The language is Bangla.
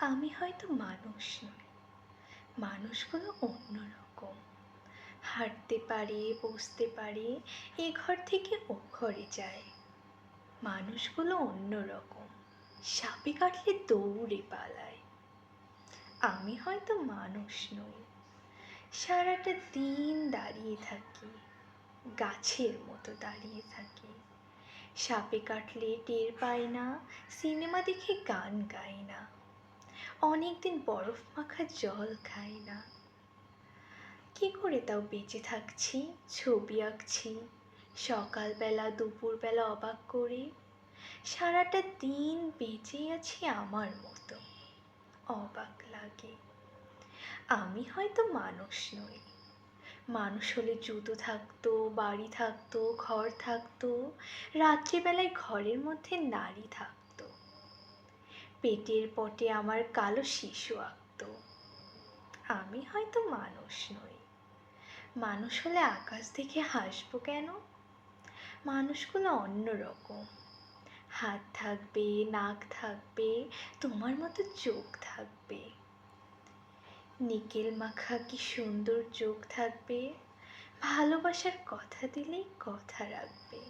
আমি হয়তো মানুষ নই, মানুষগুলো অন্যরকম। হাঁটতে পারে, বসতে পারে, এ ঘর থেকে ও ঘরে যায়। মানুষগুলো অন্যরকম, সাপে কাটলে দৌড়ে পালায়। আমি হয়তো মানুষ নই, সারাটা দিন দাঁড়িয়ে থাকি, গাছের মতো দাঁড়িয়ে থাকি। সাপে কাটলে টের পাই না, সিনেমা দেখে গান গাই না, অনেকদিন বরফ মাখা জল খাই না। কি করে তাও বেঁচে থাকছি, ছবি আঁকছি সকালবেলা দুপুরবেলা অবাক করে। সারাটা দিন বেঁচে আছি আমার মতো, অবাক লাগে। আমি হয়তো মানুষ নই, মানুষ হলে জুতো থাকতো, বাড়ি থাকতো, ঘর থাকতো, রাত্রিবেলায় ঘরের মধ্যে নারী থাকতো, পেটের পটে আমার কালো শিশু আঁকতো। আমি হয়তো মানুষ নই, মানুষ হলে আকাশ দেখে হাসবো কেন? মানুষগুলো অন্যরকম, হাত থাকবে, নাক থাকবে, তোমার মতো চোখ থাকবে, নিকেল মাখা কি সুন্দর চোখ থাকবে, ভালোবাসার কথা দিলেই কথা রাখবে।